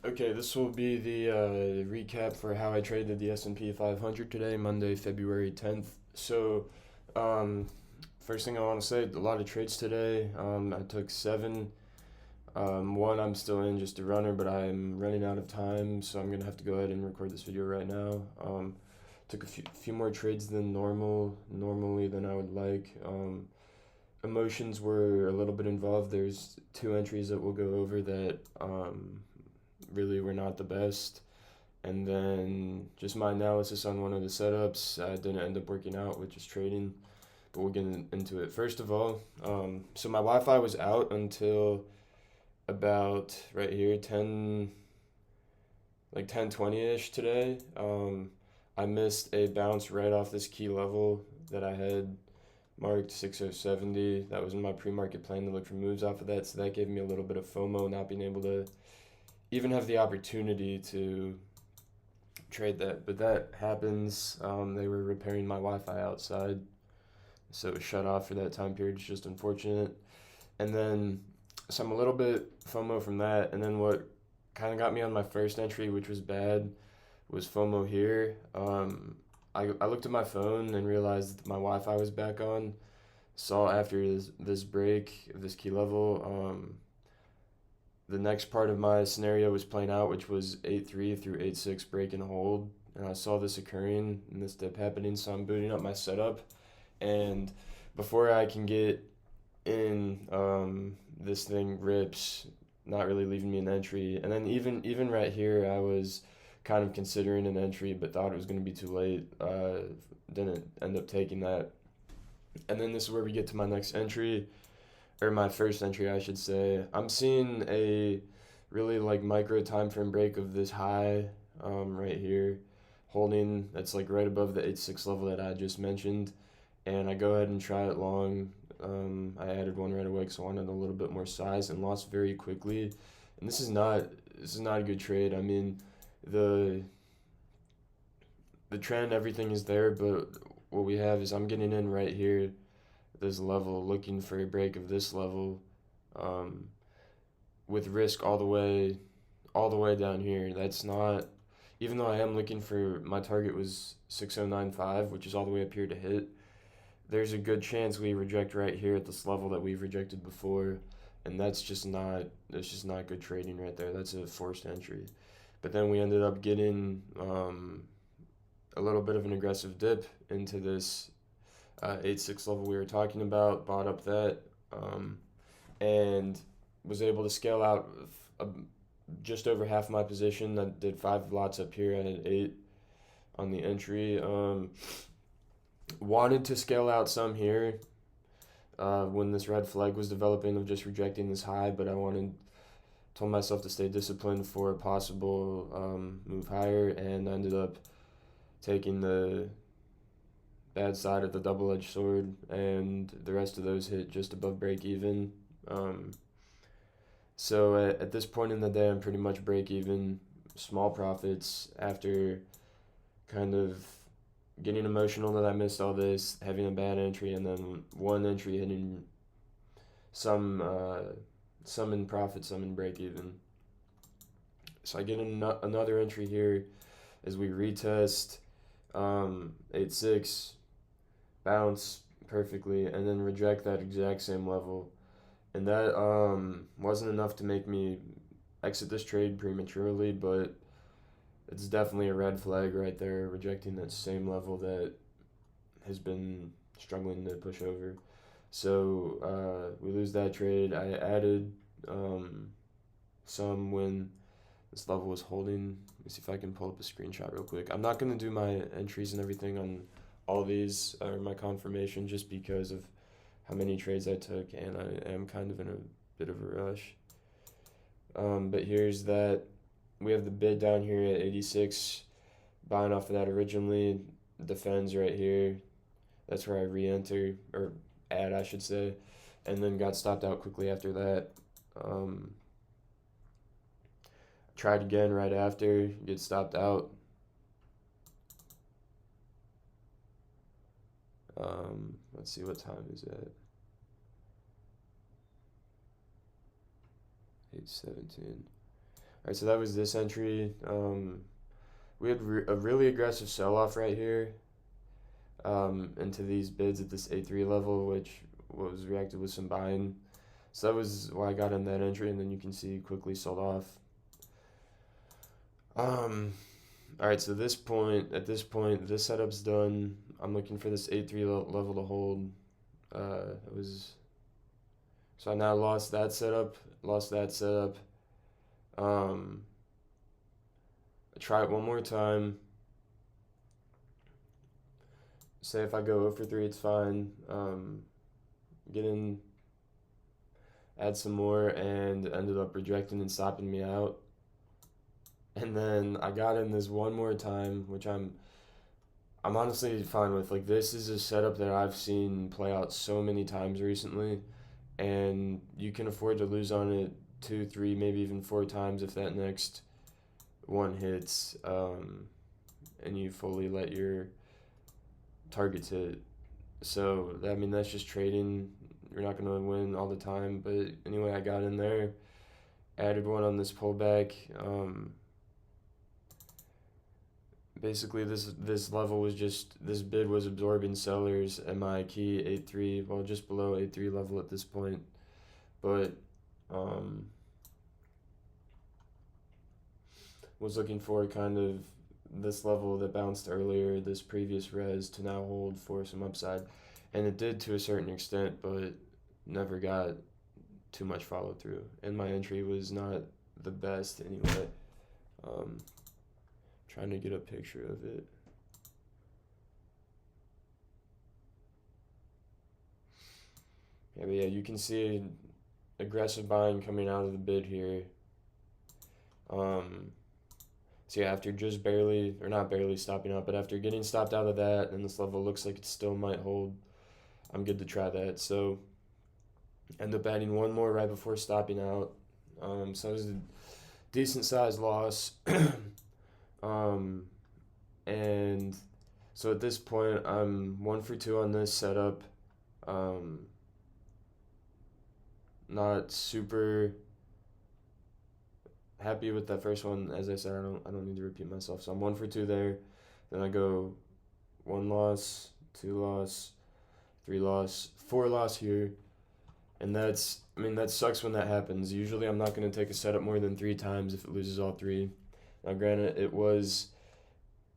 Okay, this will be the recap for how I traded the S&P 500 today, Monday, February 10th. Um, first thing I want to say, a lot of trades today. I took seven. One I'm still in, just a runner, but I'm running out of time, so I'm gonna have to go ahead and record this video right now. Took a few more trades than normally than I would like. Emotions were a little bit involved. There's two entries that we'll go over that really were not the best. And then just my analysis on one of the setups didn't end up working out with just trading, but we'll get into it. First of all, so my Wi-Fi was out until about right here, 10:20ish today. I missed a bounce right off this key level that I had marked 6070. That was in my pre-market plan to look for moves off of that, so that gave me a little bit of FOMO not being able to even have the opportunity to trade that. But that happens. They were repairing my Wi-Fi outside, so it was shut off for that time period. It's just unfortunate. And then so I'm a little bit FOMO from that. And then what kind of got me on my first entry, which was bad, was FOMO here. I looked at my phone and realized my Wi-Fi was back on. Saw after this break of this key level, the next part of my scenario was playing out, which was 8-3 through 8-6 break and hold. And I saw this occurring and this dip happening, so I'm booting up my setup. And before I can get in, this thing rips, not really leaving me an entry. And then even right here, I was kind of considering an entry, but thought it was going to be too late. Didn't end up taking that. And then this is where we get to my next entry, or my first entry, I should say. I'm seeing a really like micro time frame break of this high, right here, holding. That's like right above the 8-6 level that I just mentioned. And I go ahead and try it long. I added one right away because I wanted a little bit more size and lost very quickly. And this is not a good trade. I mean, the the trend, everything is there, but what we have is I'm getting in right here, this level, looking for a break of this level, um, with risk all the way down here. That's not, even though I am looking for, my target was 6095, which is all the way up here to hit. There's a good chance we reject right here at this level that we've rejected before, and that's just not good trading right there. That's a forced entry. But then we ended up getting a little bit of an aggressive dip into this 8-6 level we were talking about, bought up that, and was able to scale out uh, just over half my position. I did 5 lots up here. I had 8 on the entry. Wanted to scale out some here when this red flag was developing of just rejecting this high, but told myself to stay disciplined for a possible move higher, and ended up taking the bad side of the double-edged sword, and the rest of those hit just above break even. So at this point in the day, I'm pretty much break even, small profits after kind of getting emotional that I missed all this, having a bad entry, and then one entry hitting some in profit, some in break even. So I get another entry here as we retest 8-6, bounce perfectly, and then reject that exact same level. And that wasn't enough to make me exit this trade prematurely, but it's definitely a red flag right there, rejecting that same level that has been struggling to push over. So we lose that trade. I added some when this level was holding. Let me see if I can pull up a screenshot real quick. I'm not going to do my entries and everything on all these, or my confirmation, just because of how many trades I took, and I am kind of in a bit of a rush. But here's that. We have the bid down here at 86, buying off of that originally, defends right here. That's where I re-enter, or add, I should say, and then got stopped out quickly after that. Tried again right after, get stopped out. Let's see, what time is it? 8:17. right, so that was this entry. We had a really aggressive sell-off right here into these bids at this A3 level, which was reacted with some buying. So that was why I got in that entry, and then you can see quickly sold off. All right, so at this point, this setup's done. I'm looking for this A3 level to hold. So I now lost that setup. Try it one more time. Say if I go 0 for 3, it's fine. Get in, add some more, and ended up rejecting and stopping me out. And then I got in this one more time, which I'm honestly fine with. Like, this is a setup that I've seen play out so many times recently, and you can afford to lose on it 2, 3, maybe even 4 times if that next one hits, and you fully let your targets hit. So I mean, that's just trading. You're not gonna win all the time, but anyway, I got in there, added one on this pullback. Basically, this level was just, this bid was absorbing sellers at my key 8.3, well, just below 8.3 level at this point. But was looking for kind of this level that bounced earlier, this previous res, to now hold for some upside. And it did to a certain extent, but never got too much follow through. And my entry was not the best anyway. Trying to get a picture of it. Yeah, but yeah, you can see aggressive buying coming out of the bid here. So yeah, after just barely, or not barely stopping out, but after getting stopped out of that, and this level looks like it still might hold, I'm good to try that. So end up adding one more right before stopping out. So it was a decent sized loss. And so at this point, I'm 1 for 2 on this setup. Not super happy with that first one. As I said, I don't need to repeat myself. So I'm 1 for 2 there. Then I go 1 loss, 2 loss, 3 loss, 4 loss here. And that sucks when that happens. Usually I'm not going to take a setup more than 3 times if it loses all 3. Now granted,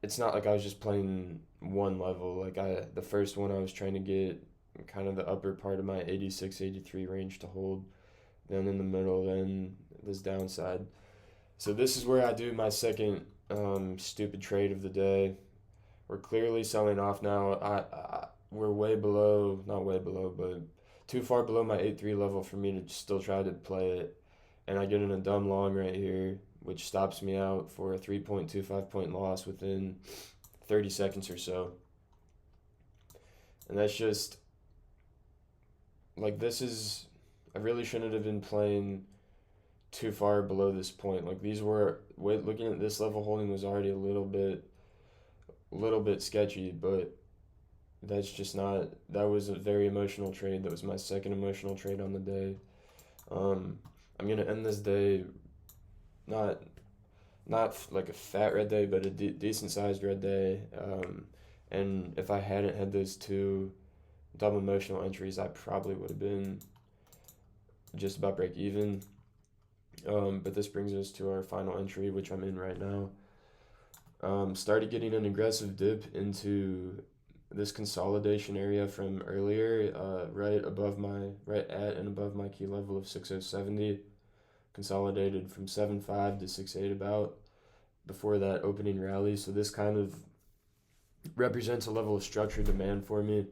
it's not like I was just playing one level. Like, the first one I was trying to get kind of the upper part of my 86, 83 range to hold. Then in the middle, then this downside. So this is where I do my second stupid trade of the day. We're clearly selling off now. We're way below, not way below, but too far below my 8.3 level for me to still try to play it. And I get in a dumb long right here, which stops me out for a 3.25 point loss within 30 seconds or so. And that's just, like, I really shouldn't have been playing too far below this point. Like, looking at this level holding was already a little bit sketchy, but that's just not, that was a very emotional trade. That was my second emotional trade on the day. I'm going to end this day, not like a fat red day, but a decent sized red day. And if I hadn't had those 2 double emotional entries, I probably would have been just about break even. But this brings us to our final entry, which I'm in right now. Started getting an aggressive dip into this consolidation area from earlier, right at and above my key level of 6070. Consolidated from 7.5 to 6.8 about before that opening rally. So this kind of represents a level of structured demand for me,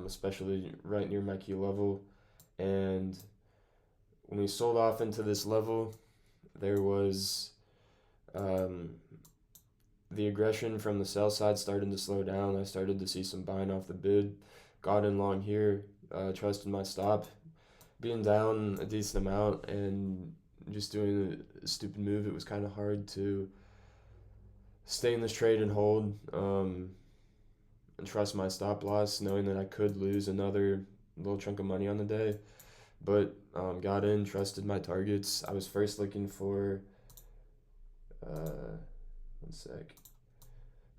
especially right near my key level. And when we sold off into this level, there was the aggression from the sell side starting to slow down. I started to see some buying off the bid. Got in long here, trusted my stop. Being down a decent amount and just doing a stupid move, it was kind of hard to stay in this trade and hold, and trust my stop loss, knowing that I could lose another little chunk of money on the day. But got in, trusted my targets. I was first looking for One sec.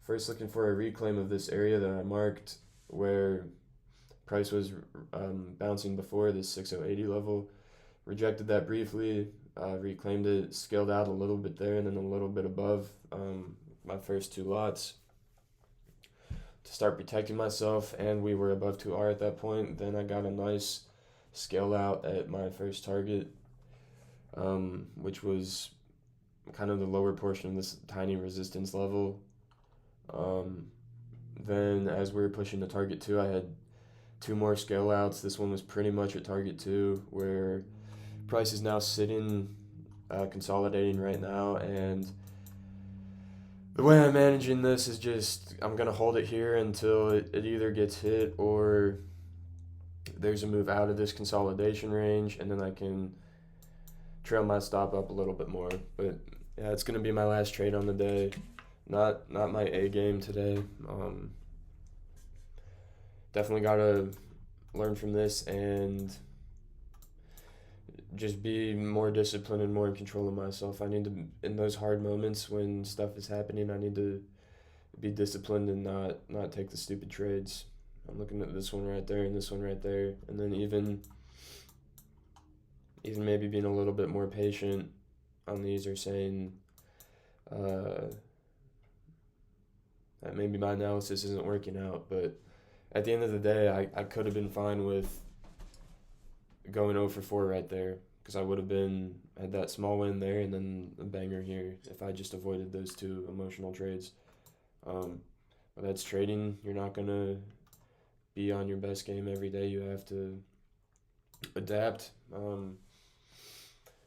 First, looking for a reclaim of this area that I marked where price was bouncing before this 6080 level. Rejected that briefly, reclaimed it, scaled out a little bit there, and then a little bit above my first two lots to start protecting myself, and we were above 2R at that point. Then I got a nice scale out at my first target, which was kind of the lower portion of this tiny resistance level. Then as we were pushing to target 2, I had two more scale outs. This one was pretty much at target 2, where price is now sitting, consolidating right now, and the way I'm managing this is just I'm going to hold it here until it either gets hit or there's a move out of this consolidation range, and then I can trail my stop up a little bit more. But yeah, it's going to be my last trade on the day. Not my A game today. Definitely got to learn from this and just be more disciplined and more in control of myself. I need to, in those hard moments when stuff is happening, I need to be disciplined and not take the stupid trades. I'm looking at this one right there and this one right there, and then even maybe being a little bit more patient on these, or saying that maybe my analysis isn't working out. But at the end of the day, I could have been fine with going 0 for 4 right there, because I would have had that small win there and then a banger here if I just avoided those two emotional trades. But that's trading. You're not going to be on your best game every day. You have to adapt.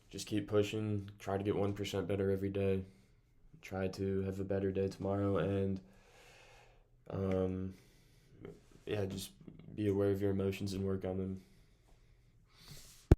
Just keep pushing. Try to get 1% better every day. Try to have a better day tomorrow, and just be aware of your emotions and work on them.